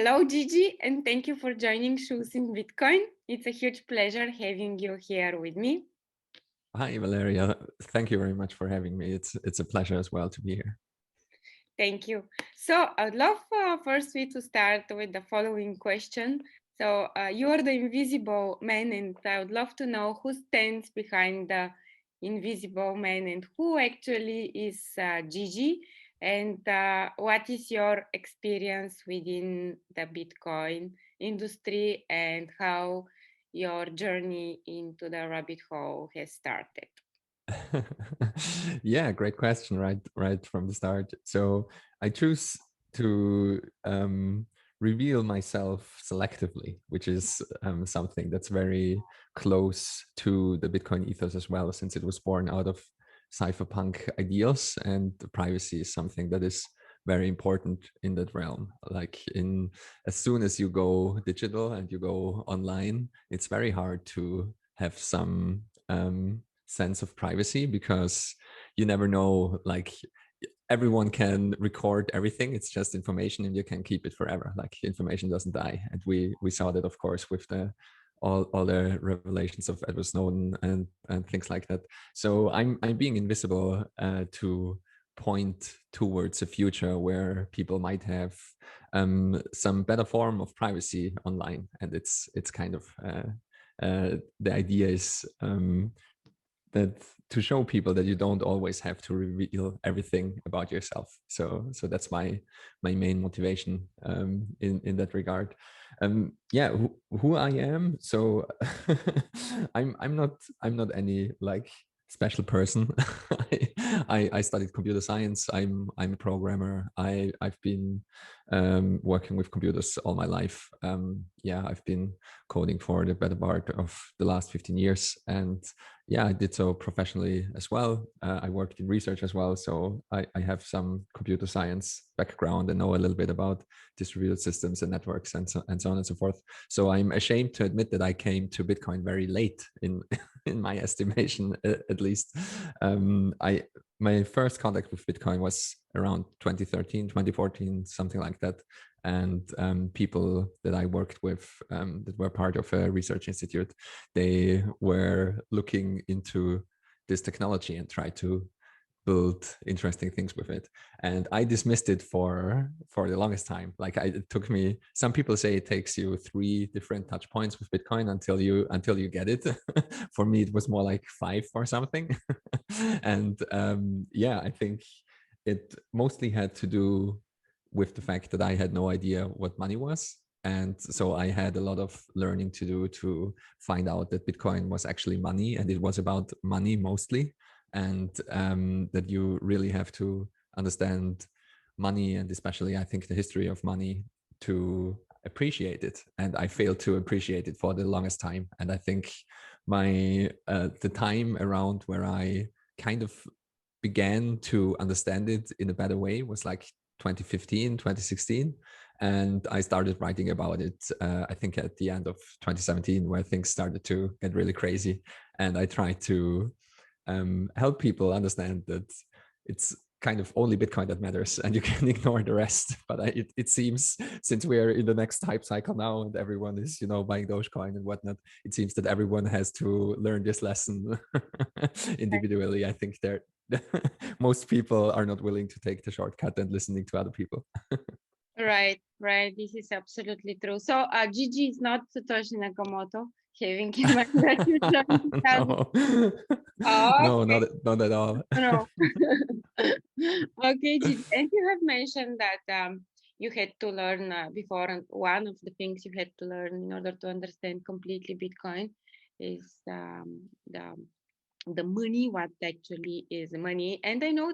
Hello, Gigi, and thank you for joining Shoes in Bitcoin. It's a huge pleasure having you here with me. Hi, Valeria. Thank you very much for having me. It's a pleasure as well to be here. Thank you. So I would love firstly to start with the following question. So you are the invisible man, and I would love to know who stands behind the invisible man and who actually is Gigi, and what is your experience within the Bitcoin industry and how your journey into the rabbit hole has started. Yeah, great question. Right from the start. So I choose to reveal myself selectively, which is something that's very close to the Bitcoin ethos as well, since it was born out of cypherpunk ideals, and privacy is something that is very important in that realm. Like in as soon as you go digital and you go online, it's very hard to have some sense of privacy, because you never know, like everyone can record everything. It's just information and you can keep it forever. Like information doesn't die. And we saw that, of course, with the all the revelations of Edward Snowden and things like that. So I'm being invisible to point towards a future where people might have some better form of privacy online. And it's kind of the idea is that to show people that you don't always have to reveal everything about yourself. So that's my main motivation in that regard. Yeah, who I am. So I'm not any like special person. I studied computer science. I'm a programmer. I've been working with computers all my life. Yeah, I've been coding for the better part of the last 15 years, and yeah, I did so professionally as well. I worked in research as well, so I have some computer science background and know a little bit about distributed systems and networks and so on and so forth. So I'm ashamed to admit that I came to Bitcoin very late in in my estimation, at least. I My first contact with Bitcoin was around 2013, 2014, something like that. And people that I worked with that were part of a research institute, they were looking into this technology and tried to build interesting things with it. And I dismissed it for the longest time. Like it took me, some people say it takes you 3 different touch points with Bitcoin until you get it. For me it was more like 5 or something. And yeah, I think it mostly had to do with the fact that I had no idea what money was. And so I had a lot of learning to do to find out that Bitcoin was actually money, and it was about money mostly. And that you really have to understand money, and especially I think the history of money, to appreciate it. And I failed to appreciate it for the longest time. And I think the time around where I kind of began to understand it in a better way was like 2015, 2016. And I started writing about it, I think at the end of 2017, where things started to get really crazy. And I tried to help people understand that it's kind of only Bitcoin that matters and you can ignore the rest. But it seems, since we're in the next hype cycle now and everyone is, buying Dogecoin and whatnot, it seems that everyone has to learn this lesson individually. I think most people are not willing to take the shortcut and listening to other people. Right, right. This is absolutely true. So Gigi is not Satoshi Nakamoto, having in mind that you joined the No, Oh, no, okay. not at all. No. Okay, Gigi. And you have mentioned that you had to learn before, and one of the things you had to learn in order to understand completely Bitcoin is the money, what actually is money. And I know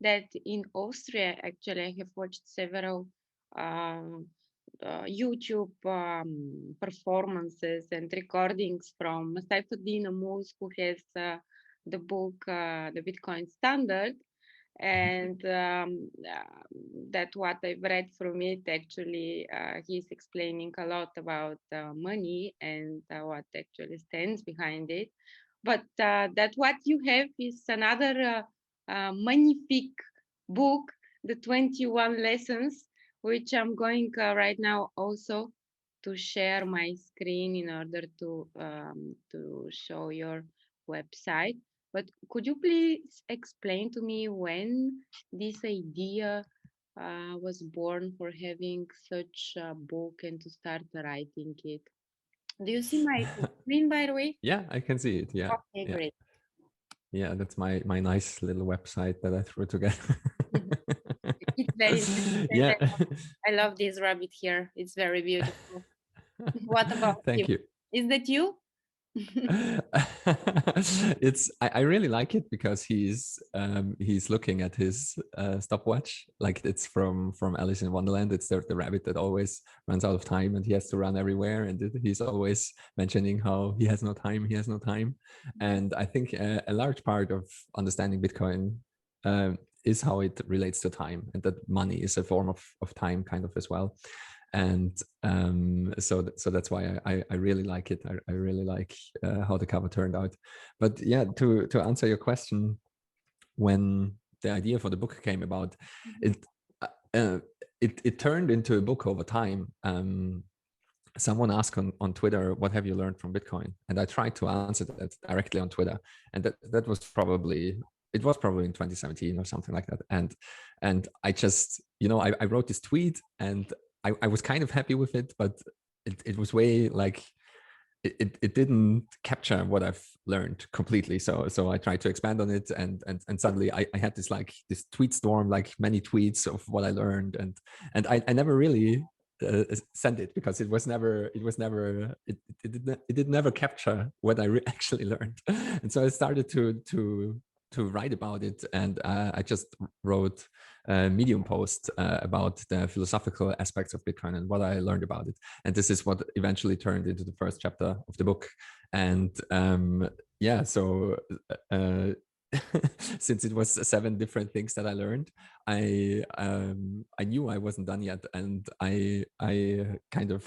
that in Austria, actually, I have watched several um, YouTube performances and recordings from Saifuddin Amouz, who has the book The Bitcoin Standard. And that what I've read from it, actually, he's explaining a lot about money and what actually stands behind it. But that what you have is another magnifique book, the 21 lessons, which I'm going right now also to share my screen in order to show your website. But could you please explain to me when this idea was born for having such a book and to start writing it? Do you see my screen, by the way? Yeah, I can see it. Yeah, Okay, yeah, great. yeah. That's my nice little website that I threw together. It's very nice. And Yeah. I love this rabbit here. It's very beautiful. What about you? Thank you. Is that you? I really like it because he's looking at his stopwatch, like it's from Alice in Wonderland. It's the rabbit that always runs out of time and he has to run everywhere, and he's always mentioning how he has no time, he has no time. And I think a large part of understanding Bitcoin is how it relates to time, and that money is a form of time kind of as well. And so that's why I really like it. I really like how the cover turned out. But yeah, to answer your question, when the idea for the book came about, Mhm. it it turned into a book over time. Someone asked on Twitter, "What have you learned from Bitcoin?" And I tried to answer that directly on Twitter, and that was probably, it was probably in 2017 or something like that. And I just, I wrote this tweet, and I was kind of happy with it, but it was way like it didn't capture what I've learned completely. So I tried to expand on it, and suddenly I had this tweet storm, like many tweets of what I learned, and I never really sent it because it did never capture what I actually learned. And so I started to write about it, and I just wrote a Medium post about the philosophical aspects of Bitcoin and what I learned about it. And this is what eventually turned into the first chapter of the book. And yeah, so uh, since it was 7 different things that I learned, I knew I wasn't done yet, and I kind of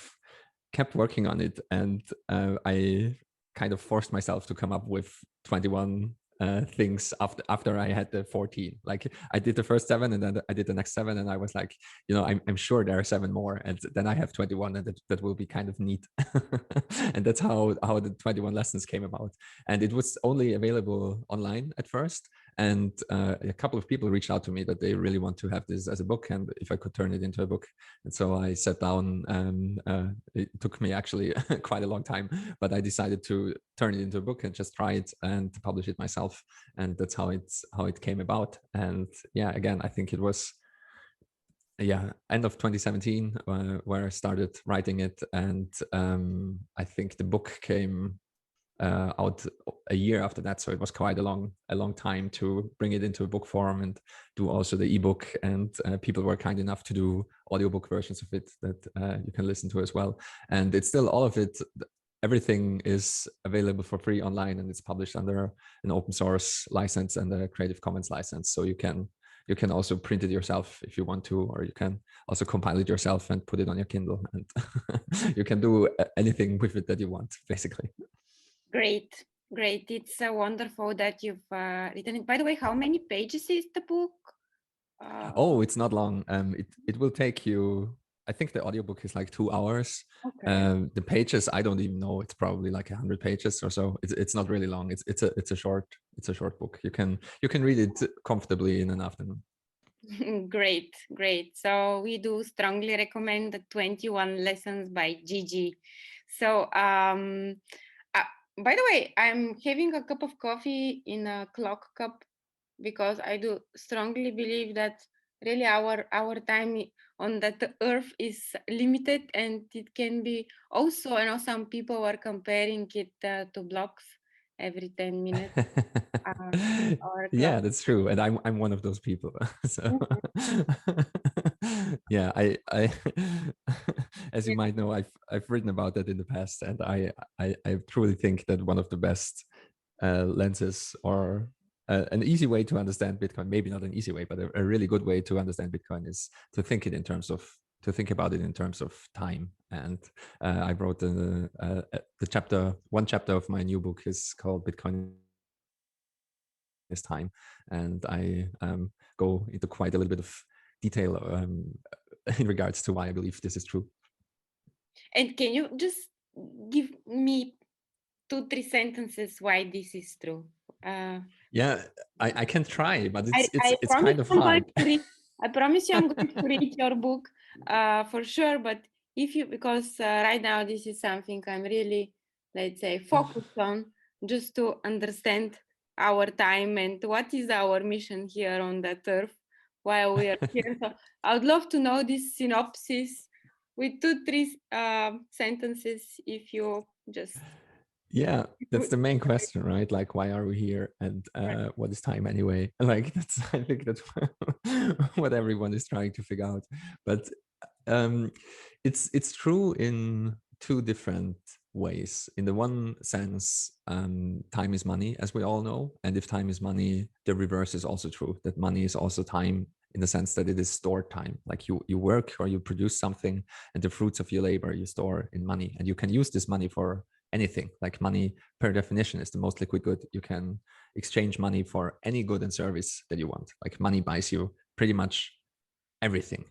kept working on it, and I kind of forced myself to come up with 21 things after I had the 14. Like I did the first 7, and then I did the next 7, and I was like, I'm sure there are 7 more, and then I have 21, and that will be kind of neat. And that's how the 21 lessons came about. And it was only available online at first, and a couple of people reached out to me that they really want to have this as a book, and if I could turn it into a book. And so I sat down. It took me actually quite a long time, but I decided to turn it into a book and just try it and publish it myself. And that's how it came about. And yeah, again, I think it was end of 2017 where I started writing it, and I think the book came out a year after that, so it was quite a long time to bring it into a book form and do also the ebook. And people were kind enough to do audiobook versions of it that you can listen to as well. And it's still, all of it, everything is available for free online, and it's published under an open source license and a Creative Commons license, so you can also print it yourself if you want to, or you can also compile it yourself and put it on your Kindle, and you can do anything with it that you want, basically. Great, great. It's wonderful that you've written it. By the way, how many pages is the book? Oh, it's not long. It will take you. I think the audiobook is like 2 hours. Okay. The pages, I don't even know. It's probably like 100 pages or so. It's not really long. It's a short book. You can read it comfortably in an afternoon. Great, great. So we do strongly recommend the 21 lessons by Gigi. So uh, by the way, I'm having a cup of coffee in a clock cup because I do strongly believe that really our time on that earth is limited, and it can be also, I know some people are comparing it to blocks every 10 minutes or Yeah, clock. that's true, and I'm one of those people. So yeah, I as you might know, I've written about that in the past, and I truly think that one of the best lenses, or an easy way to understand Bitcoin, maybe not an easy way, but a really good way to understand Bitcoin, is to think about it in terms of time. And I wrote one chapter of my new book is called Bitcoin is Time, and I go into quite a little bit of detail in regards to why I believe this is true. And can you just give me 2-3 sentences why this is true? Yeah, I can try, but I it's promise kind of I'm going hard. to read. I promise you I'm going to read your book for sure. But if you, because right now this is something I'm really, let's say, focused on, just to understand our time and what is our mission here on that earth while we are here. So I would love to know this synopsis with 2-3 sentences, if you just. Yeah, that's the main question, right? Like, why are we here, and what is time anyway? Like, that's, I think that's what everyone is trying to figure out. But it's true in two different ways. In the one sense, time is money, as we all know, and if time is money, the reverse is also true. That money is also time, in the sense that it is stored time. Like you work or you produce something, and the fruits of your labor you store in money, and you can use this money for anything. Like, money per definition is the most liquid good. You can exchange money for any good and service that you want. Like, money buys you pretty much everything,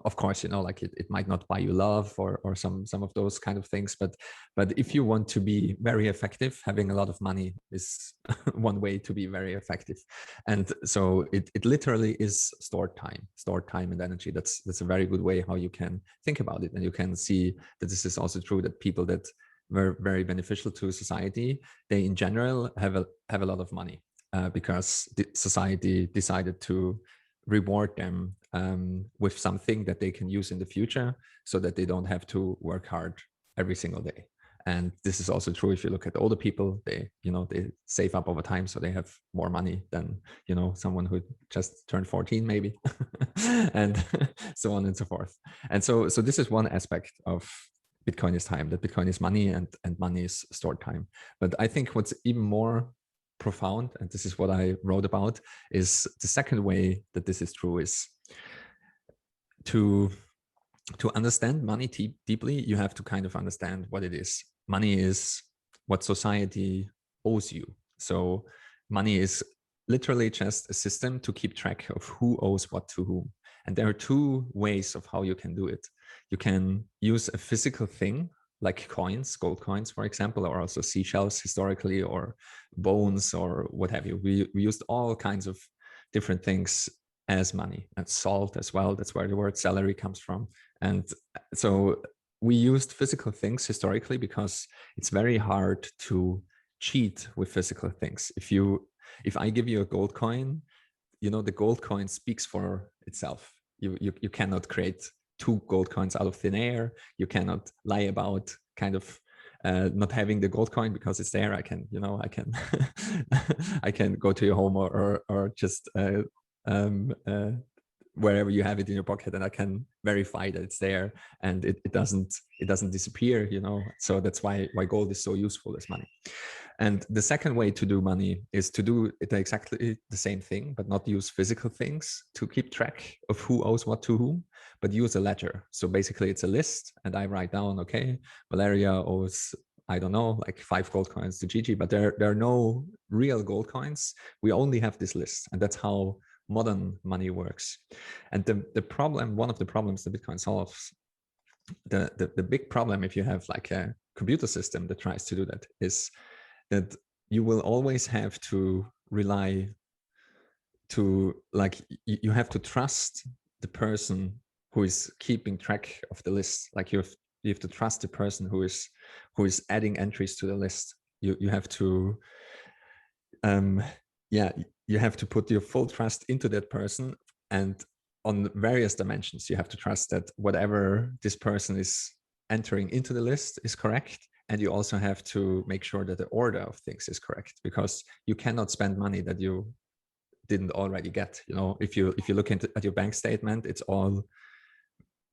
of course, like it might not buy you love or some of those kind of things, but if you want to be very effective, having a lot of money is one way to be very effective. And so it literally is stored time and energy. That's a very good way how you can think about it. And you can see that this is also true, that people that were very beneficial to society, they in general have a lot of money, because the society decided to reward them with something that they can use in the future, so that they don't have to work hard every single day. And this is also true if you look at older people. They save up over time, so they have more money than someone who just turned 14 maybe, and so on and so forth. And so this is one aspect of Bitcoin is time, that Bitcoin is money, and money is stored time. But I think what's even more profound, and this is what I wrote about, is the second way that this is true is to understand money deeply. You have to kind of understand what it is. Money is what society owes you. So money is literally just a system to keep track of who owes what to whom. And there are two ways of how you can do it. You can use a physical thing, like coins, gold coins, for example, or also seashells historically, or bones, or what have you. We used all kinds of different things as money, and salt as well. That's where the word celery comes from. And so we used physical things historically because it's very hard to cheat with physical things. If I give you a gold coin, the gold coin speaks for itself. You cannot create two gold coins out of thin air. You cannot lie about kind of not having the gold coin because it's there. I can I can go to your home or just wherever you have it in your pocket, and I can verify that it's there, and it doesn't disappear. So that's why gold is so useful as money. And the second way to do money is to do it exactly the same thing, but not use physical things to keep track of who owes what to whom, but use a ledger. So basically it's a list, and I write down, okay, Valeria owes, I don't know, like 5 gold coins to Gigi, but there are no real gold coins. We only have this list, and that's how modern money works. And the problem, one of the problems that Bitcoin solves, the big problem if you have like a computer system that tries to do that, is that you will always have to rely to, like, you have to trust the person who is keeping track of the list. Like you have to trust the person who is adding entries to the list. You have to you have to put your full trust into that person, and on various dimensions you have to trust that whatever this person is entering into the list is correct. And you also have to make sure that the order of things is correct, because you cannot spend money that you didn't already get. If you look at your bank statement, it's all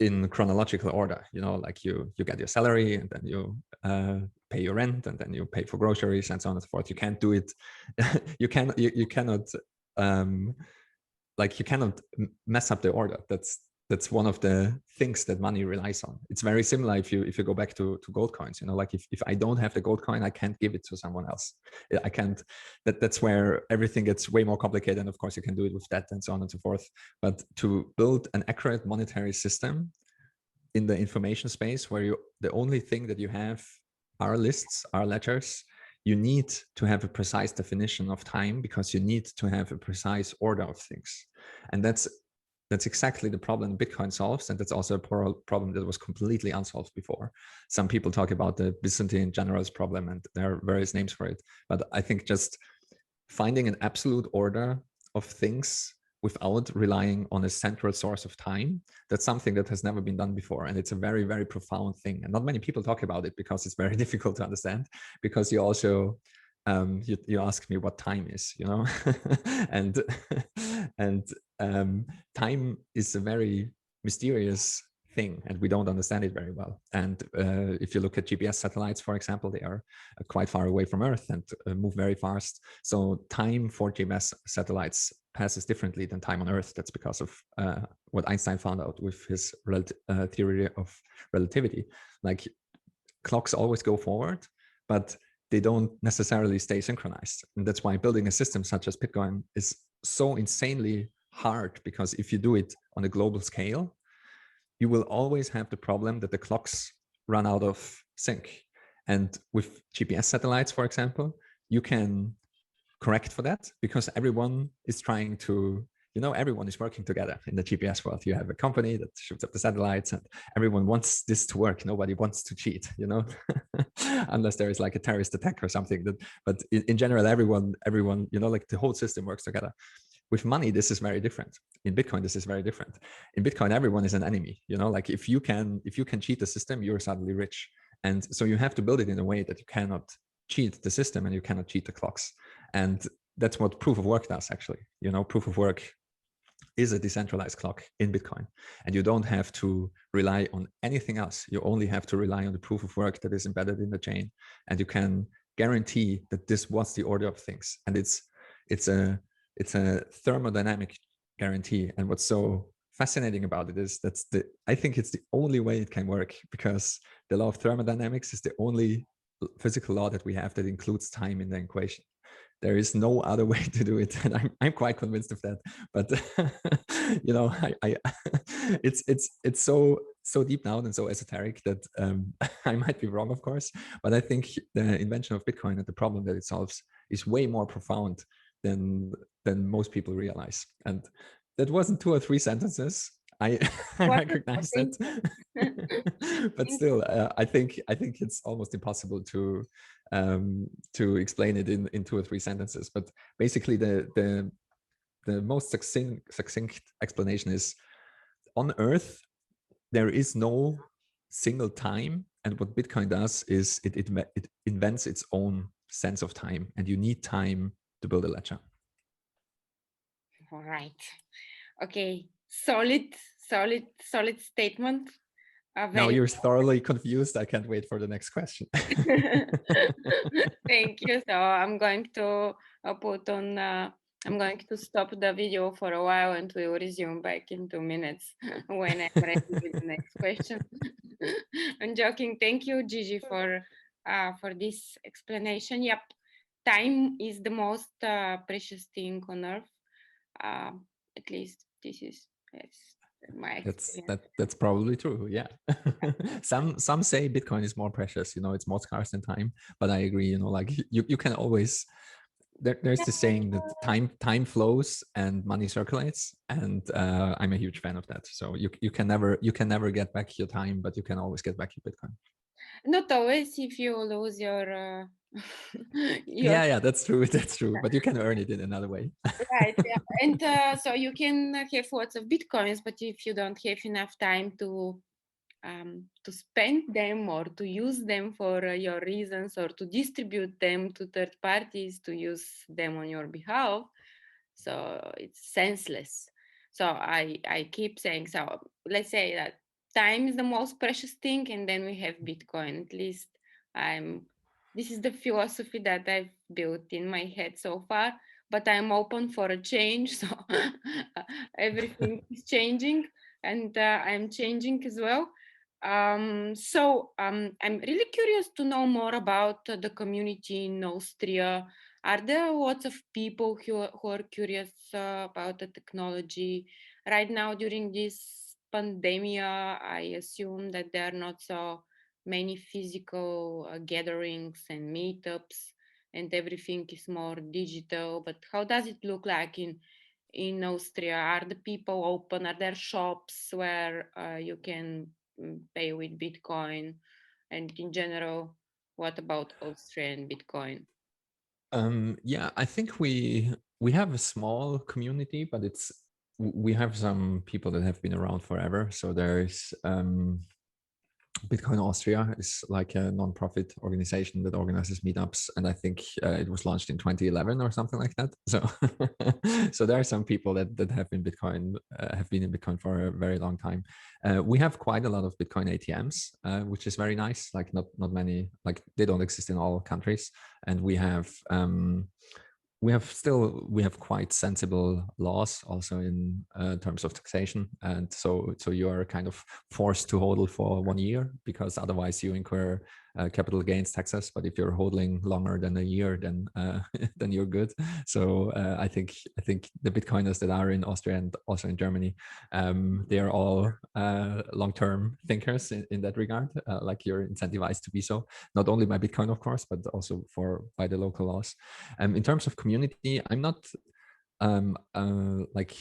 in chronological order. Like you get your salary, and then you pay your rent, and then you pay for groceries, and so on and so forth. You can't do it. you cannot like you cannot mess up the order. that's one of the things that money relies on. It's very similar if you go back to gold coins, you know, like if I don't have the gold coin, I can't give it to someone else. I can't, that's where everything gets way more complicated. And of course you can do it with debt and so on and so forth. But to build an accurate monetary system in the information space where the only thing that you have are lists, are ledgers, you need to have a precise definition of time because you need to have a precise order of things. And that's exactly the problem Bitcoin solves. And that's also a problem that was completely unsolved before. Some people talk about the Byzantine generals problem, and there are various names for it. But I think just finding an absolute order of things without relying on a central source of time, that's something that has never been done before. And it's a very, very profound thing. And not many people talk about it because it's very difficult to understand, because you also, you ask me what time is, you know, and, time is a very mysterious thing, and we don't understand it very well. And if you look at GPS satellites, for example, they are quite far away from Earth and move very fast. So time for GPS satellites passes differently than time on Earth. That's because of what Einstein found out with his theory of relativity. Like, clocks always go forward, but they don't necessarily stay synchronized. And that's why building a system such as Bitcoin is so insanely hard, because if you do it on a global scale, you will always have the problem that the clocks run out of sync. And with GPS satellites, for example, you can correct for that because everyone is trying to, you know, everyone is working together in the GPS world. You have a company that shoots up the satellites and everyone wants this to work. Nobody wants to cheat, you know, unless there is like a terrorist attack or something. But in general, everyone, you know, like the whole system works together. With money, this is very different. In Bitcoin, this is very different. In Bitcoin, everyone is an enemy. You know, like if you can cheat the system, you're suddenly rich. And so you have to build it in a way that you cannot cheat the system and you cannot cheat the clocks. And that's what proof of work does, actually. You know, proof of work is a decentralized clock in Bitcoin. And you don't have to rely on anything else. You only have to rely on the proof of work that is embedded in the chain. And you can guarantee that this was the order of things. And it's a thermodynamic guarantee. And what's so fascinating about it is I think it's the only way it can work, because the law of thermodynamics is the only physical law that we have that includes time in the equation. There is no other way to do it, and I'm quite convinced of that. But you know, it's so deep down and so esoteric that I might be wrong, of course. But I think the invention of Bitcoin and the problem that it solves is way more profound than most people realize. And that wasn't 2 or 3 sentences. I recognize that, but still, I think it's almost impossible to explain it in 2 or 3 sentences. But basically, the most succinct explanation is, on Earth there is no single time, and what Bitcoin does is it invents its own sense of time, and you need time to build a ledger. All right. Okay. Solid statement. Now you're thoroughly confused. I can't wait for the next question. Thank you. So I'm going to I'm going to stop the video for a while and we'll resume back in 2 minutes when I'm ready with the next question. I'm joking. Thank you, Gigi, for this explanation. Yep, time is the most precious thing on earth. At least this is my experience. That's probably true. Yeah. some say Bitcoin is more precious. You know, it's more scarce than time. But I agree. You know, like you can always. There's the saying that time flows and money circulates, and I'm a huge fan of that. So you can never get back your time, but you can always get back your Bitcoin. Not always. If you lose your yeah, that's true. But you can earn it in another way. Right. Yeah. And so you can have lots of Bitcoins, but if you don't have enough time to spend them or to use them for your reasons, or to distribute them to third parties to use them on your behalf, so it's senseless. So I keep saying, so let's say that time is the most precious thing, and then we have Bitcoin. At least this is the philosophy that I've built in my head so far, but I'm open for a change. So everything is changing. and I'm changing as well. I'm really curious to know more about the community in Austria. Are there lots of people who are curious about the technology? Right now, during this pandemic, I assume that there are not so many physical gatherings and meetups, and everything is more digital. But how does it look like in Austria? Are the people open? Are there shops where you can pay with Bitcoin? And in general, what about Austria and Bitcoin? Yeah, I think we have a small community, but we have some people that have been around forever. So there's Bitcoin Austria is like a non-profit organization that organizes meetups, and I think it was launched in 2011 or something like that. So, so there are some people that have been have been in Bitcoin for a very long time. We have quite a lot of Bitcoin ATMs, which is very nice. Like not many, like they don't exist in all countries, and we have quite sensible laws also in terms of taxation, and so you are kind of forced to hodl for 1 year because otherwise you incur capital gains taxes. But if you're hodling longer than a year, then then you're good. So I think the Bitcoiners that are in Austria and also in Germany, they are all long-term thinkers in that regard. Like you're incentivized to be so, not only by Bitcoin, of course, but also by the local laws. In terms of community, I'm not like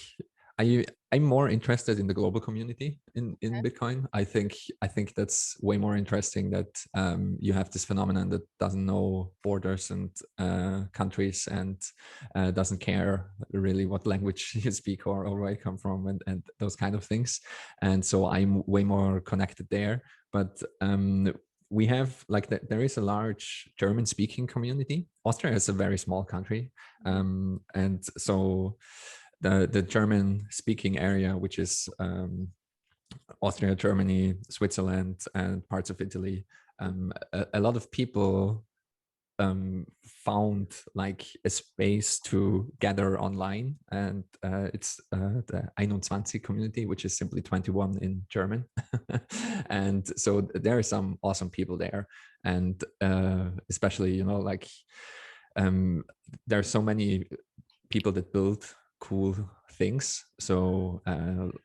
I'm more interested in the global community in Bitcoin. I think that's way more interesting that you have this phenomenon that doesn't know borders and countries, and doesn't care really what language you speak or where you come from, and those kind of things. And so I'm way more connected there. But we have like there is a large German speaking community. Austria is a very small country, and so the German speaking area, which is Austria, Germany, Switzerland, and parts of Italy, a lot of people found like a space to gather online, and it's the 21 community, which is simply 21 in German. And so there are some awesome people there, and especially like there are so many people that build cool things. So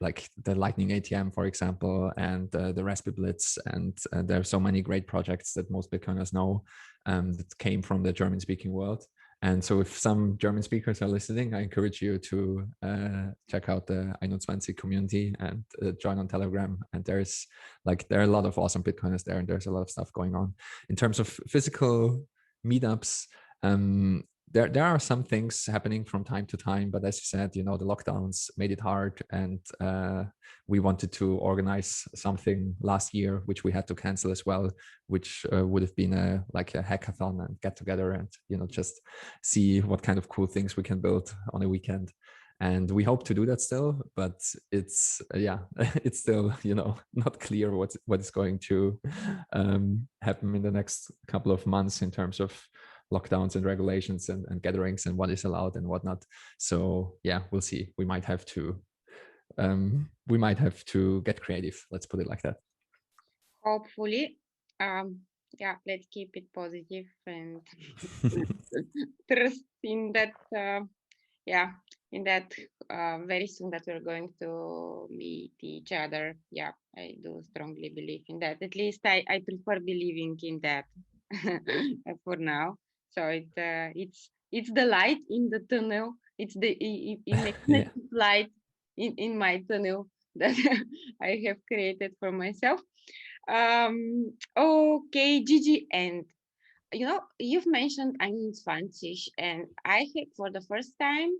like the Lightning ATM, for example, and the Raspberry Blitz, and there are so many great projects that most Bitcoiners know that came from the German-speaking world. And so if some German speakers are listening, I encourage you to check out the 21 community and join on Telegram. And there are a lot of awesome Bitcoiners there, and there's a lot of stuff going on. In terms of physical meetups, there are some things happening from time to time, but as you said, the lockdowns made it hard, and we wanted to organize something last year, which we had to cancel as well, which would have been like a hackathon and get together and just see what kind of cool things we can build on a weekend. And we hope to do that still, but it's it's still not clear what is going to happen in the next couple of months in terms of lockdowns and regulations and gatherings and what is allowed and whatnot. So yeah, we'll see. We might have to get creative. Let's put it like that. Hopefully, yeah, let's keep it positive and trust in that. Yeah, in that very soon that we're going to meet each other. Yeah, I do strongly believe in that. At least I prefer believing in that for now. So it's the light in the tunnel. It's the Yeah. imaginative light in my tunnel that I have created for myself. Okay, Gigi, and you've mentioned 21, and I have for the first time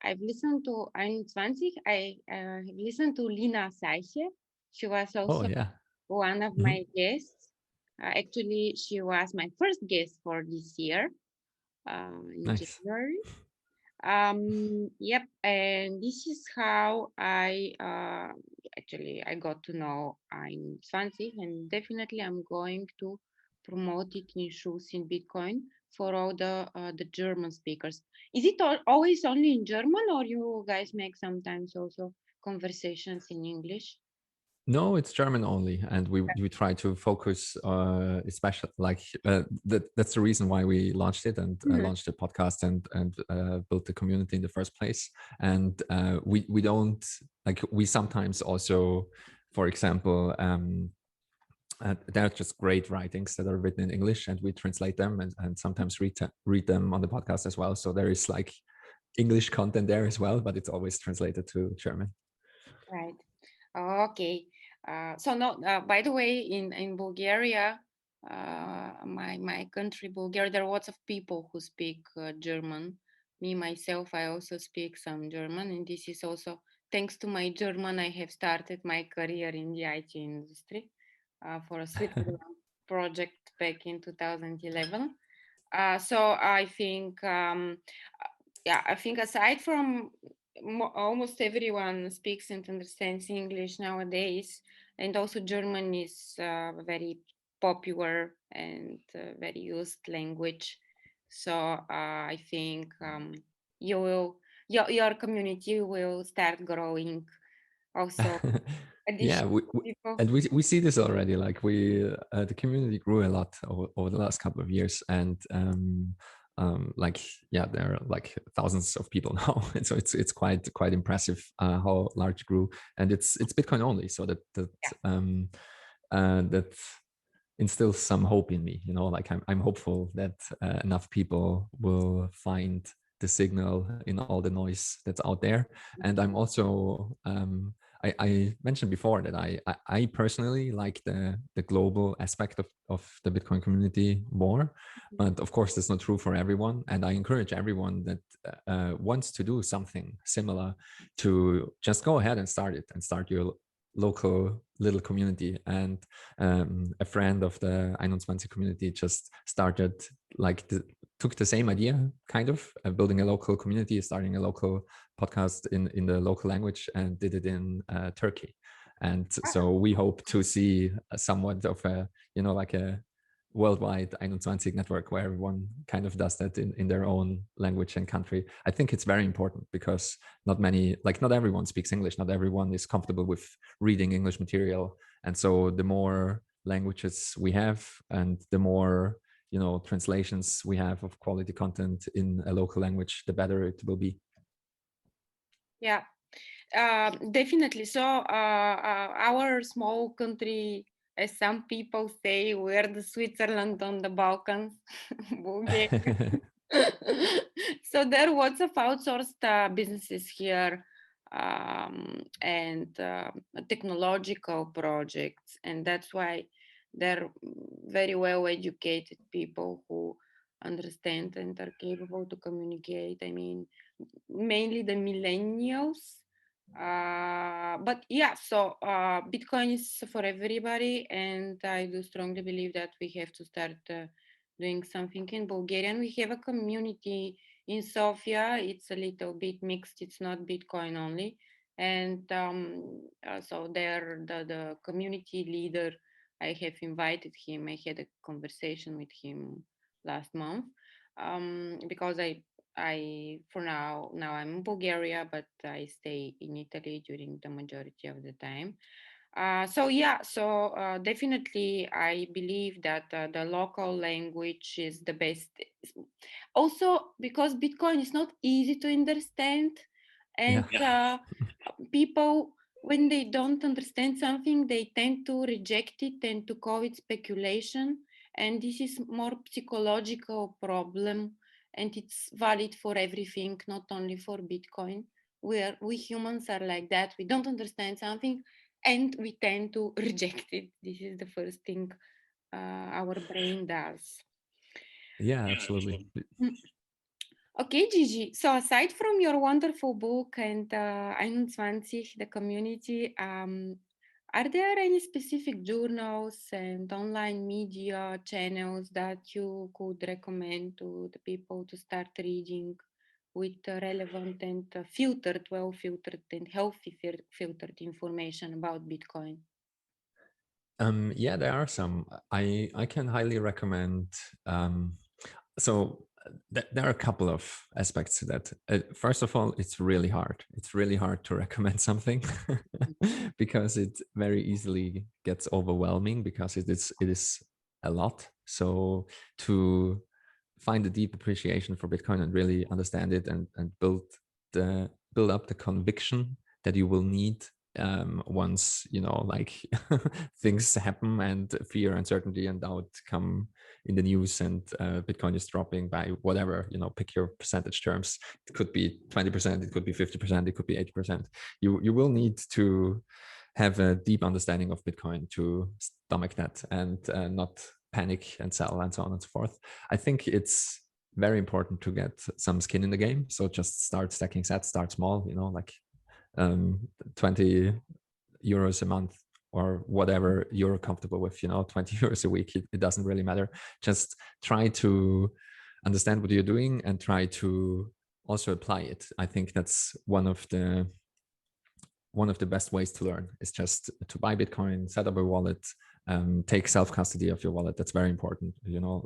I've listened to 21. I have listened to Lina Seiche. She was Oh also yeah. one of Mhm. my guests. Actually, she was my first guest for this year in Nice. January. Yep, and this is how I got to know I'm Swansea, and definitely I'm going to promote it in shoes in Bitcoin for all the German speakers. Is it always only in German, or you guys make sometimes also conversations in English? No, it's German only, and we try to focus, especially like that's the reason why we launched it and Mhm. launched the podcast and built the community in the first place. And we don't like we sometimes also, for example, they're just great writings that are written in English, and we translate them and sometimes read them on the podcast as well. So there is like English content there as well, but it's always translated to German. Right. Okay. So no, by the way, in Bulgaria, my country, Bulgaria, there are lots of people who speak German. Me myself, I also speak some German, and this is also thanks to my German. I have started my career in the IT industry for a Switzerland project back in 2011. So I think, yeah, I think aside from almost everyone speaks and understands English nowadays, and also German is very popular and very used language. So I think you will your community will start growing also Yeah, additional people. and we see this already. Like the community grew a lot over the last couple of years, and like yeah, there are like thousands of people now, and so it's quite impressive how large it grew, and it's Bitcoin only, so that instills some hope in me. You know, like I'm hopeful that enough people will find the signal in all the noise that's out there. And I'm also I mentioned before that I personally like the global aspect of the Bitcoin community more, but of course that's not true for everyone. And I encourage everyone that wants to do something similar to just go ahead and start it and start your local little community. And a friend of the 21 community just started like took the same idea kind of building a local community, starting a local podcast in the local language, and did it in Turkey. And so we hope to see somewhat of a, you know, like a worldwide 21 network where everyone kind of does that in their own language and country. I think it's very important because not everyone speaks English, not everyone is comfortable with reading English material. And so the more languages we have and the more, you know, translations we have of quality content in a local language, the better it will be. Yeah. Definitely. So, our small country, as some people say, we're the Switzerland on the Balkans, Bulgaria. So there are lots of outsourced businesses here, and technological projects, and that's why they're very well educated people who understand and are capable to communicate. I mean, mainly the millennials. But yeah, so Bitcoin is for everybody, and I do strongly believe that we have to start doing something in Bulgaria. And we have a community in Sofia. It's a little bit mixed. It's not Bitcoin only, and so there, the community leader. I have invited him. I had a conversation with him last month because I for now I'm in Bulgaria, but I stay in Italy during the majority of the time. So yeah, so definitely I believe that the local language is the best. Also because Bitcoin is not easy to understand, and Yeah. people, when they don't understand something, they tend to reject it and to call it speculation, and this is more psychological problem, and it's valid for everything, not only for Bitcoin. We humans are like that. We don't understand something and we tend to reject it. This is the first thing our brain does. Yeah, absolutely. Mm. Okay, Gigi. So aside from your wonderful book and 21, the community, are there any specific journals and online media channels that you could recommend to the people to start reading with relevant and filtered, well filtered and healthy filtered information about Bitcoin? Yeah, there are some. I can highly recommend. Um, so there are a couple of aspects to that. First of all, it's really hard. It's really hard to recommend something because it very easily gets overwhelming because it is a lot. So to find a deep appreciation for Bitcoin and really understand it and build up the conviction that you will need once like things happen and fear, uncertainty, and doubt come in the news, and Bitcoin is dropping by whatever, pick your percentage terms. It could be 20%, it could be 50%, it could be 80%. You will need to have a deep understanding of Bitcoin to stomach that and not panic and sell and so on and so forth. I think it's very important to get some skin in the game. So just start stacking sats, start small, like 20 euros a month or whatever you're comfortable with, 20 euros a week. It doesn't really matter. Just try to understand what you're doing and try to also apply it. I think that's one of the best ways to learn is just to buy Bitcoin, set up a wallet, take self-custody of your wallet. That's very important,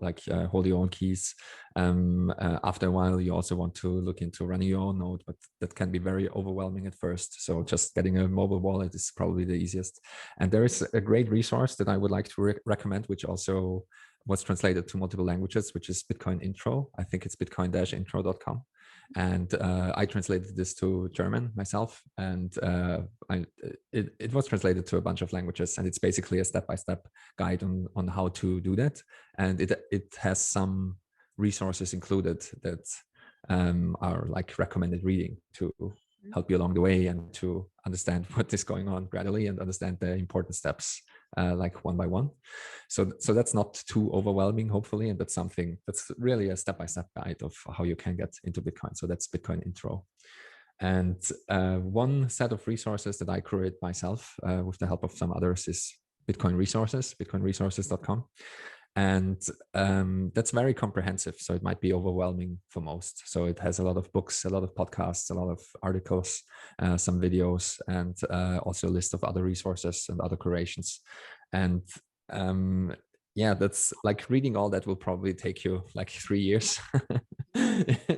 like hold your own keys. After a while, you also want to look into running your own node, but that can be very overwhelming at first. So just getting a mobile wallet is probably the easiest. And there is a great resource that I would like to recommend, which also was translated to multiple languages, which is Bitcoin Intro. I think it's bitcoin-intro.com. And I translated this to German myself, and it was translated to a bunch of languages, and it's basically a step-by-step guide on how to do that. And it has some resources included that are like recommended reading to help you along the way and to understand what is going on gradually and understand the important steps like one by one. So that's not too overwhelming, hopefully, and that's something that's really a step-by-step guide of how you can get into Bitcoin. So that's Bitcoin Intro. And one set of resources that I create myself with the help of some others is Bitcoin Resources, bitcoinresources.com. And that's very comprehensive, so it might be overwhelming for most. So it has a lot of books, a lot of podcasts, a lot of articles, some videos, and also a list of other resources and other curations. And yeah, that's like reading all that will probably take you like 3 years.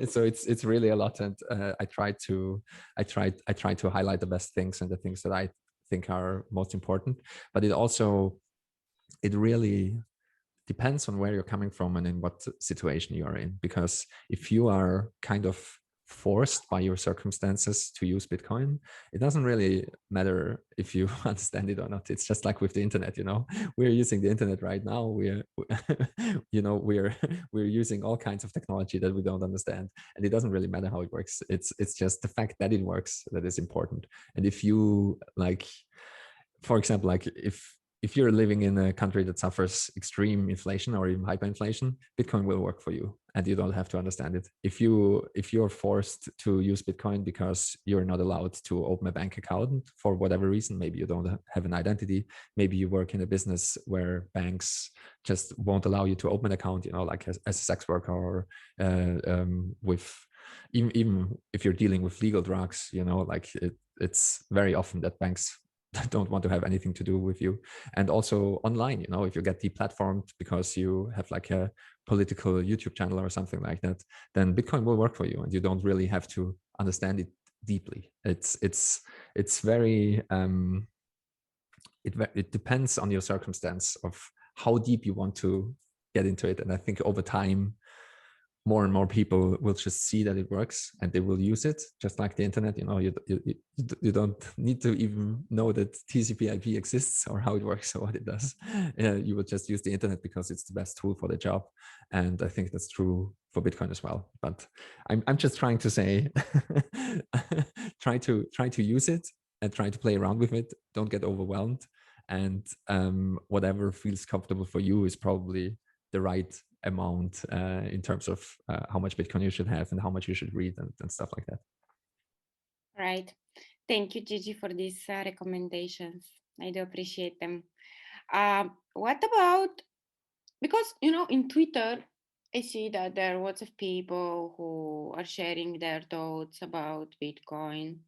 So it's really a lot, and I try to highlight the best things and the things that I think are most important. But it really depends on where you're coming from and in what situation you are in. Because if you are kind of forced by your circumstances to use Bitcoin, it doesn't really matter if you understand it or not. It's just like with the internet, we're using the internet right now. We're using all kinds of technology that we don't understand, and it doesn't really matter how it works. It's just the fact that it works that is important. And if you like, for example, like if you're living in a country that suffers extreme inflation or even hyperinflation, Bitcoin will work for you, and you don't have to understand it. If you're forced to use Bitcoin because you're not allowed to open a bank account for whatever reason, maybe you don't have an identity, maybe you work in a business where banks just won't allow you to open an account, like as a sex worker or with even if you're dealing with legal drugs, like it's very often that banks don't want to have anything to do with you. And also online, if you get deplatformed because you have like a political YouTube channel or something like that, then Bitcoin will work for you, and you don't really have to understand it deeply. It's very it depends on your circumstance of how deep you want to get into it. And I think over time, more and more people will just see that it works and they will use it, just like the internet. You don't need to even know that TCP/IP exists or how it works or what it does. You will just use the internet because it's the best tool for the job. And I think that's true for Bitcoin as well. But I'm just trying to say, try to use it and try to play around with it. Don't get overwhelmed. And whatever feels comfortable for you is probably the right amount in terms of how much Bitcoin you should have and how much you should read and stuff like that. Right. Thank you, Gigi, for these recommendations. I do appreciate them. What about, because, in Twitter, I see that there are lots of people who are sharing their thoughts about Bitcoin.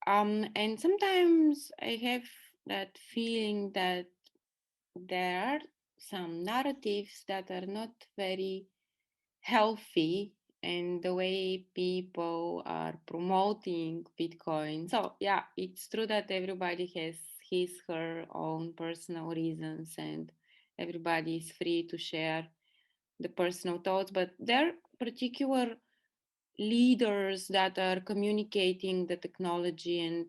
And sometimes I have that feeling that there are some narratives that are not very healthy and the way people are promoting Bitcoin. So yeah, it's true that everybody has his her own personal reasons and everybody is free to share the personal thoughts, but there are particular leaders that are communicating the technology and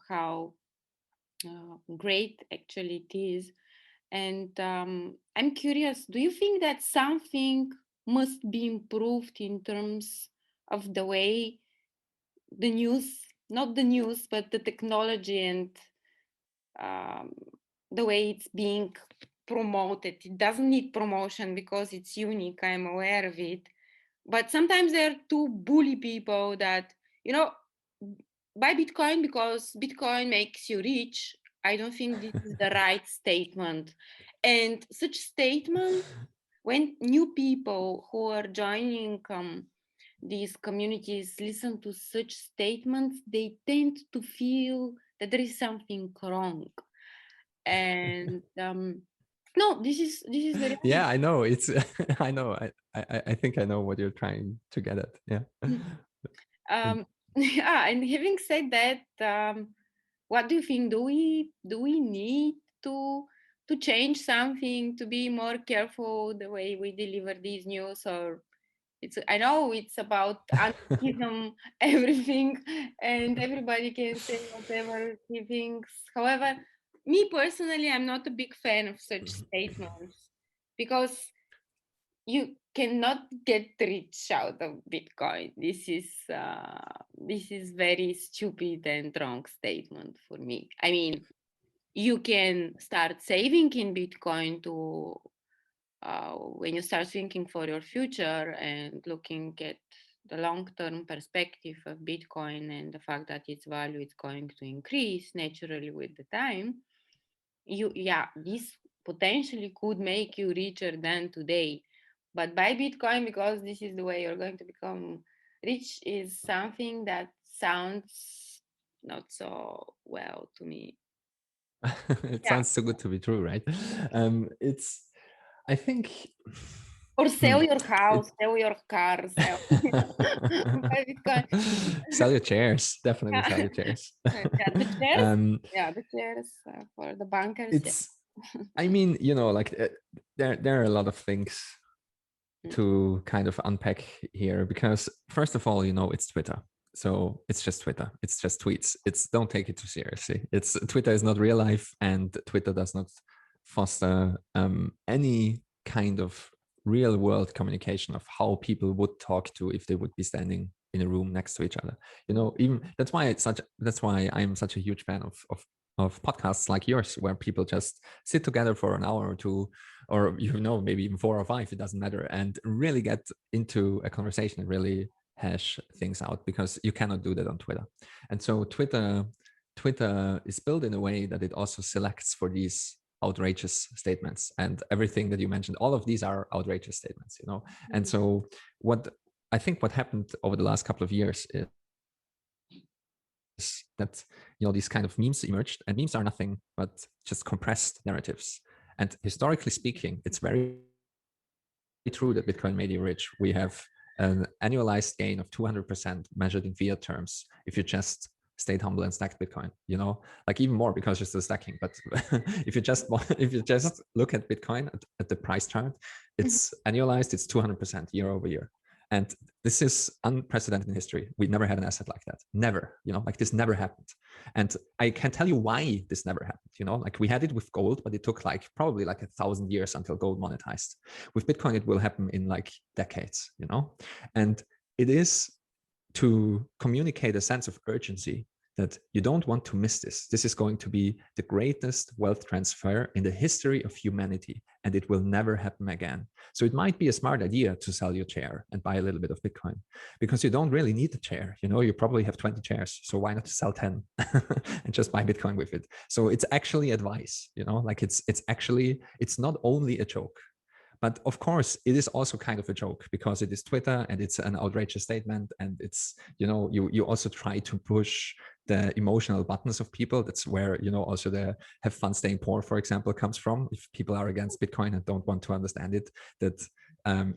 how great actually it is. And I'm curious, do you think that something must be improved in terms of the way the news, not the news, but the technology and um, the way it's being promoted? It doesn't need promotion because it's unique. I'm aware of it. But sometimes there are two bully people that, you know, buy Bitcoin because Bitcoin makes you rich. I don't think this is the right statement. And such statement, when new people who are joining these communities listen to such statements, they tend to feel that there is something wrong. And no, this is the Yeah, reality. I know. It's I know. I think I know what you're trying to get at. Yeah. And Yeah, and having said that, what do you think? Do we need to to change something to be more careful the way we deliver these news? Or it's, I know it's about anarchism, everything, and everybody can say whatever he thinks. However, me personally, I'm not a big fan of such statements because you cannot get rich out of Bitcoin. This is very stupid and wrong statement for me. I mean, you can start saving in Bitcoin to when you start thinking for your future and looking at the long-term perspective of Bitcoin and the fact that its value is going to increase naturally with the time. This potentially could make you richer than today, but buy Bitcoin because this is the way you're going to become rich is something that sounds not so well to me. it Yeah. sounds too good to be true, right? It's I think Or hmm, sell your it house, sell your car, sell buy Bitcoin. sell your chairs. Definitely Yeah. sell your chairs. Yeah, the chairs. um, Yeah, the chairs for the bankers. Yeah. it's I mean, like there are a lot of things to kind of unpack here because first of all, it's Twitter. So it's just Twitter. It's just tweets. It's don't take it too seriously. It's Twitter is not real life, and Twitter does not foster any kind of real world communication of how people would talk to if they would be standing in a room next to each other. Even that's why I'm such a huge fan of podcasts like yours, where people just sit together for an hour or two, or maybe even 4 or 5, it doesn't matter, and really get into a conversation and really hash things out, because you cannot do that on Twitter. And so Twitter is built in a way that it also selects for these outrageous statements, and everything that you mentioned, all of these are outrageous statements. And so what happened over the last couple of years is that these kind of memes emerged, and memes are nothing but just compressed narratives. And historically speaking, it's very true that Bitcoin made you rich. We have an annualized gain of 200% measured in fiat terms if you just stayed humble and stacked Bitcoin. Like even more because you're still stacking. But if you just look at Bitcoin at the price chart, it's annualized, it's 200% year over year. And this is unprecedented in history. We never had an asset like that. Never, like this never happened. And I can tell you why this never happened. Like we had it with gold, but it took probably 1,000 years until gold monetized. With Bitcoin, it will happen in decades. And it is to communicate a sense of urgency that you don't want to miss this. This is going to be the greatest wealth transfer in the history of humanity, and it will never happen again. So it might be a smart idea to sell your chair and buy a little bit of Bitcoin, because you don't really need the chair. You probably have 20 chairs, so why not sell 10 and just buy Bitcoin with it? So it's actually advice. It's not only a joke. But of course, it is also kind of a joke because it is Twitter and it's an outrageous statement. And it's, you also try to push the emotional buttons of people. That's where, also the have fun staying poor, for example, comes from. If people are against Bitcoin and don't want to understand it, that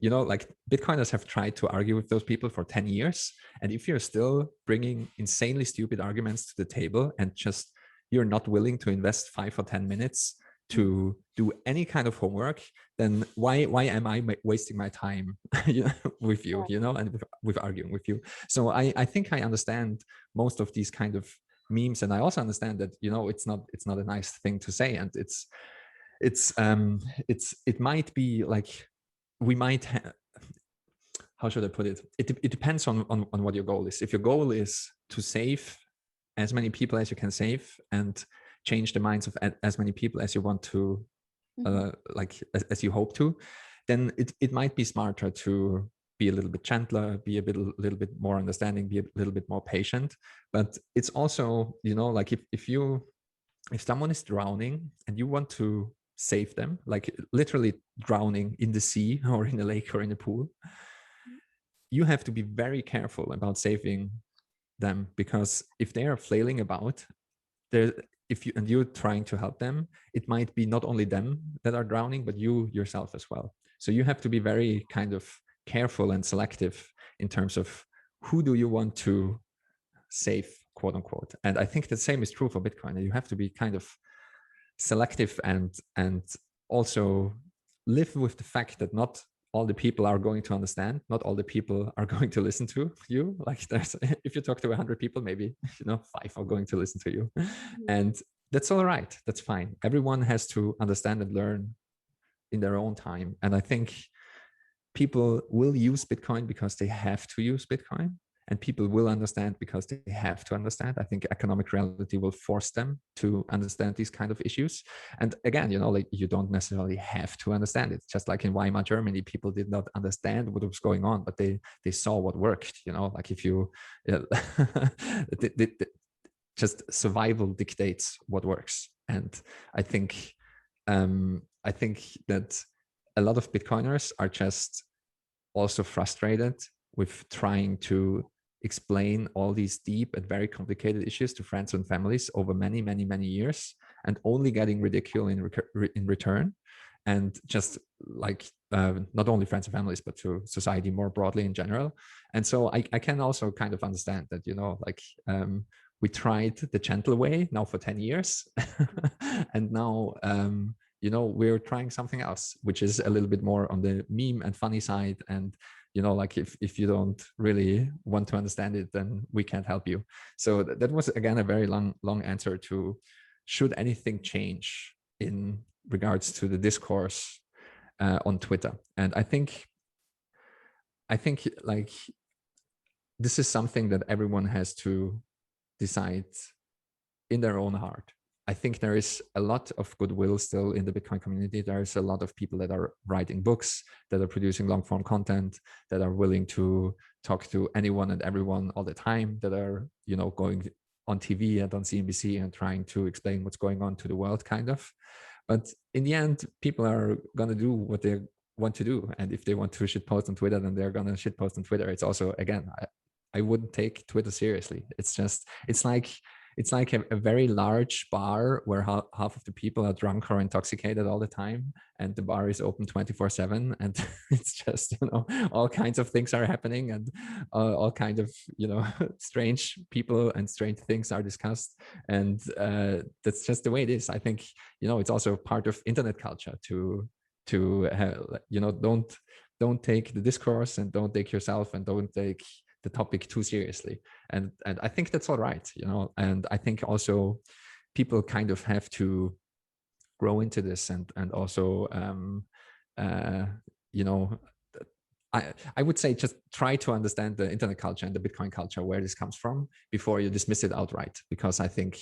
you know, like Bitcoiners have tried to argue with those people for 10 years. And if you're still bringing insanely stupid arguments to the table and just you're not willing to invest 5 or 10 minutes to do any kind of homework, then why am I wasting my time with you, you know, and with arguing with you? So I think I understand most of these kind of memes, and I also understand that, you know, it's not a nice thing to say, and it might be like we might how should I put it? It depends on what your goal is. If your goal is to save as many people as you can save and change the minds of as many people as you want to, like as you hope to, then it might be smarter to be a little bit gentler, be a little bit more understanding, be a little bit more patient. But it's also, you know, like if someone is drowning and you want to save them, like literally drowning in the sea or in a lake or in a pool, you have to be very careful about saving them, because if they are flailing about, and you're trying to help them, it might be not only them that are drowning, but you yourself as well. So you have to be very kind of careful and selective in terms of who do you want to save, quote unquote. And I think the same is true for Bitcoin. You have to be kind of selective and also live with the fact that not all the people are going to understand, not all the people are going to listen to you. Like if you talk to 100 people, maybe, you know, 5 are going to listen to you. And that's all right, that's fine. Everyone has to understand and learn in their own time. And I think people will use Bitcoin because they have to use Bitcoin, and people will understand because they have to understand. I think economic reality will force them to understand these kind of issues. And again, you know, like you don't necessarily have to understand it. Just like in Weimar Germany, people did not understand what was going on, but they saw what worked. You know, like if you just survival dictates what works. And I think that a lot of Bitcoiners are just also frustrated with trying to explain all these deep and very complicated issues to friends and families over many, many, many years, and only getting ridicule in return. And just like not only friends and families, but to society more broadly in general. And so I can also kind of understand that, you know, like we tried the gentle way now for 10 years. And now, you know, we're trying something else, which is a little bit more on the meme and funny side. And, you know, like if you don't really want to understand it, then we can't help you. So that was, again, a very long answer to, should anything change in regards to the discourse on Twitter? And I think like this is something that everyone has to decide in their own heart. I think there is a lot of goodwill still in the Bitcoin community. There's a lot of people that are writing books, that are producing long form content, that are willing to talk to anyone and everyone all the time, that are, you know, going on TV and on CNBC and trying to explain what's going on to the world, kind of. But in the end, people are going to do what they want to do. And if they want to shitpost on Twitter, then they're going to shitpost on Twitter. It's also, again, I wouldn't take Twitter seriously. It's just, it's like a very large bar where half of the people are drunk or intoxicated all the time, and the bar is open 24/7, and it's just, you know, all kinds of things are happening, and all kinds of, you know, strange people and strange things are discussed, and that's just the way it is. I think, you know, it's also part of internet culture to you know, don't take the discourse, and don't take yourself, and don't take the topic too seriously. And I think that's all right, you know. And I think also people kind of have to grow into this, and also you know, I would say just try to understand the internet culture and the Bitcoin culture, where this comes from, before you dismiss it outright. Because I think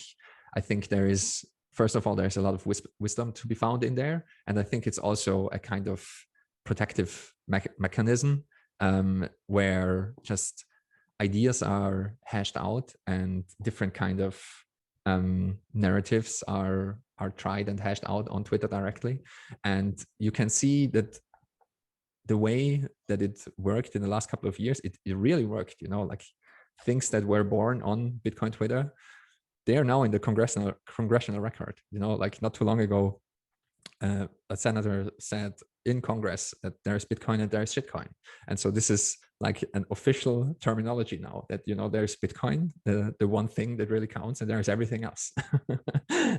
there is, first of all, there's a lot of wisdom to be found in there, and I think it's also a kind of protective mechanism, where just ideas are hashed out, and different kind of narratives are tried and hashed out on Twitter directly. And you can see that the way that it worked in the last couple of years, it really worked, you know, like things that were born on Bitcoin Twitter, they are now in the congressional record, you know. Like not too long ago, a senator said in Congress that there's Bitcoin and there's shitcoin. And so this is like an official terminology now, that, you know, there's Bitcoin, the one thing that really counts, and there's everything else.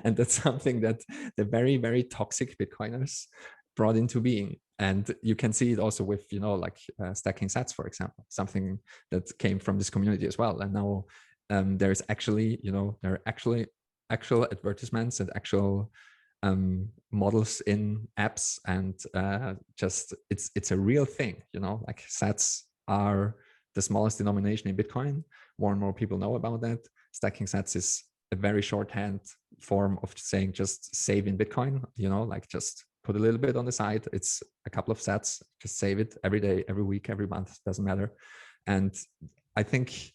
And that's something that the very, very toxic Bitcoiners brought into being. And you can see it also with, you know, like stacking sats, for example, something that came from this community as well. And now there's actually, you know, there are actually actual advertisements and actual models in apps, and just it's a real thing, you know, like sats are the smallest denomination in Bitcoin. More and more people know about that. Stacking sats is a very shorthand form of saying just save in Bitcoin, you know, like just put a little bit on the side. It's a couple of sats, just save it every day, every week, every month, doesn't matter. And I think,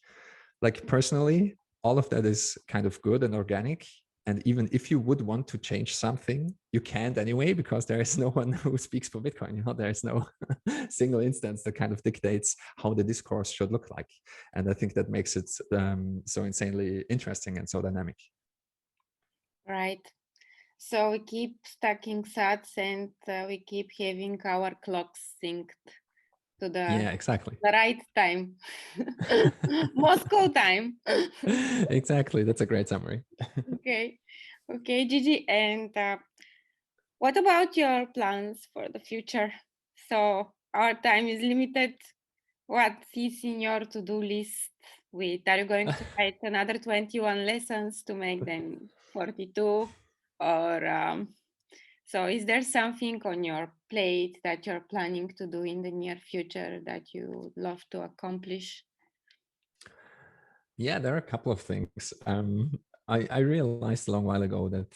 like, personally, all of that is kind of good and organic. And even if you would want to change something, you can't anyway, because there is no one who speaks for Bitcoin. You know, there is no single instance that kind of dictates how the discourse should look like. And I think that makes it so insanely interesting and so dynamic. Right. So we keep stacking sats, and we keep having our clocks synced to Yeah, exactly. the right time. Moscow time. Exactly. That's a great summary. Okay. Okay, Gigi. And what about your plans for the future? So our time is limited. What is in your to-do list? Are you going to write another 21 lessons to make them 42? Or so is there something on your plate that you're planning to do in the near future that you would love to accomplish? Yeah, there are a couple of things. I realized a long while ago that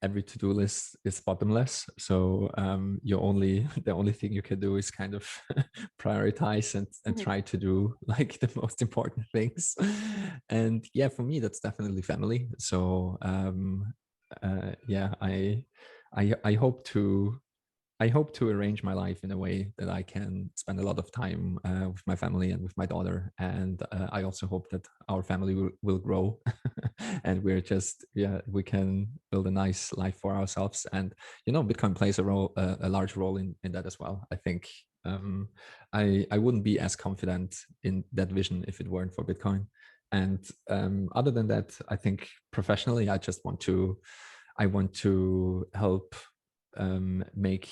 every to-do list is bottomless. So you only the only thing you can do is kind of prioritize and try to do like the most important things. And yeah, for me, that's definitely family. So yeah, I hope to arrange my life in a way that I can spend a lot of time with my family and with my daughter. And I also hope that our family will grow and we're just, yeah, we can build a nice life for ourselves. And, you know, Bitcoin plays a large role in that as well. I think I wouldn't be as confident in that vision if it weren't for Bitcoin. And other than that, I think professionally, I want to help make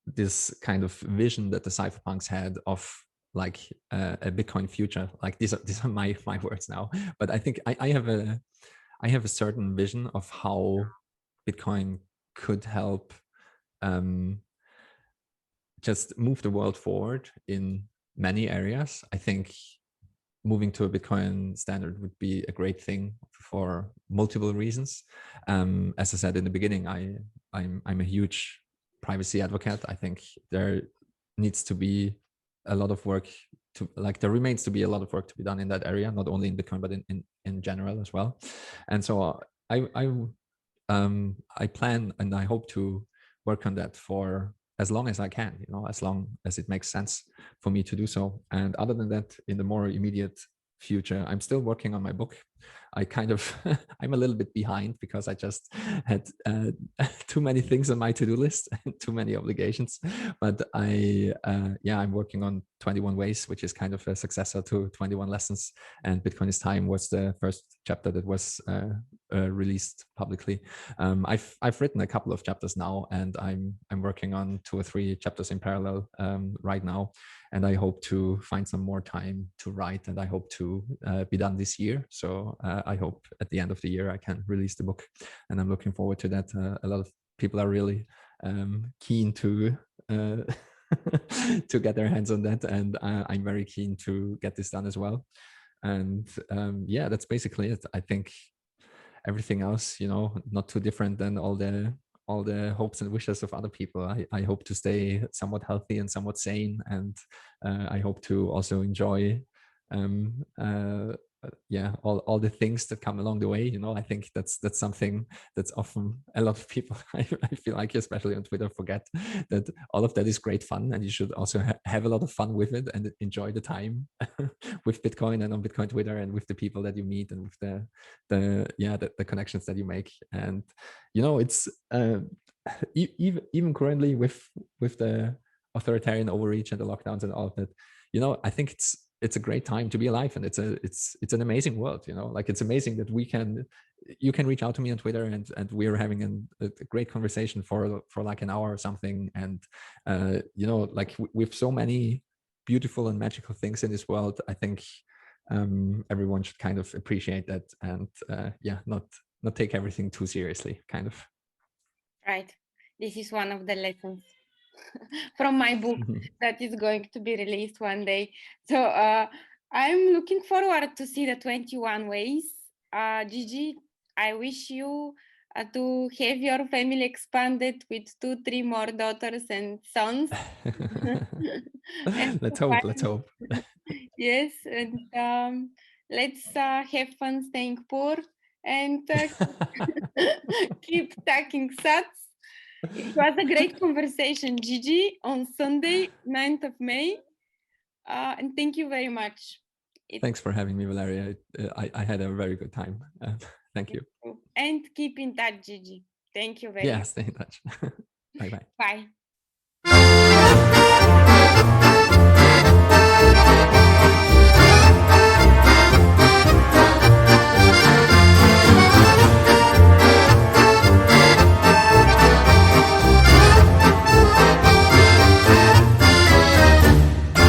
this kind of vision that the cypherpunks had of like a Bitcoin future. Like these are my words now, but I think I have a certain vision of how Bitcoin could help just move the world forward in many areas. I think moving to a Bitcoin standard would be a great thing for multiple reasons. As I said in the beginning, I'm a huge privacy advocate. I think there needs to be a lot of work to, like, there remains to be a lot of work to be done in that area, not only in Bitcoin but in general as well. And so I plan and I hope to work on that for as long as I can, you know, as long as it makes sense for me to do so. And other than that, in the more immediate future, I'm still working on my book. I kind of I'm a little bit behind because I just had too many things on my to-do list and too many obligations. But I'm working on 21 Ways, which is kind of a successor to 21 Lessons. And Bitcoin is Time was the first chapter that was released publicly. I've written a couple of chapters now, and I'm working on 2 or 3 chapters in parallel right now. And I hope to find some more time to write, and I hope to be done this year. So I hope at the end of the year I can release the book, and I'm looking forward to that. A lot of people are really keen to to get their hands on that, and I'm very keen to get this done as well. And yeah, that's basically it. I think everything else, you know, not too different than all the hopes and wishes of other people. I hope to stay somewhat healthy and somewhat sane, and I hope to also enjoy um, uh, all the things that come along the way. You know, I think that's something that's often a lot of people I feel like, especially on Twitter, forget that all of that is great fun, and you should also have a lot of fun with it and enjoy the time with Bitcoin and on Bitcoin Twitter and with the people that you meet and with the connections that you make. And you know, it's even currently with the authoritarian overreach and the lockdowns and all of that, I think it's a great time to be alive, and it's an amazing world. Like, it's amazing that you can reach out to me on Twitter, and we're having a great conversation for like an hour or something. And like, with so many beautiful and magical things in this world, I think everyone should kind of appreciate that, and not take everything too seriously, kind of. Right. This is one of the lessons from my book that is going to be released one day. So I'm looking forward to see the 21 ways. Gigi, I wish you to have your family expanded with 2, 3 more daughters and sons. And Let's hope. yes, and let's have fun staying poor and keep stacking sats. It was a great conversation, Gigi, on Sunday, 9th of May. And thank you very much. Thanks for having me, Valeria. I had a very good time. Thank you. And keep in touch, Gigi. Thank you very Yeah, much. stay in touch. Bye bye. Bye.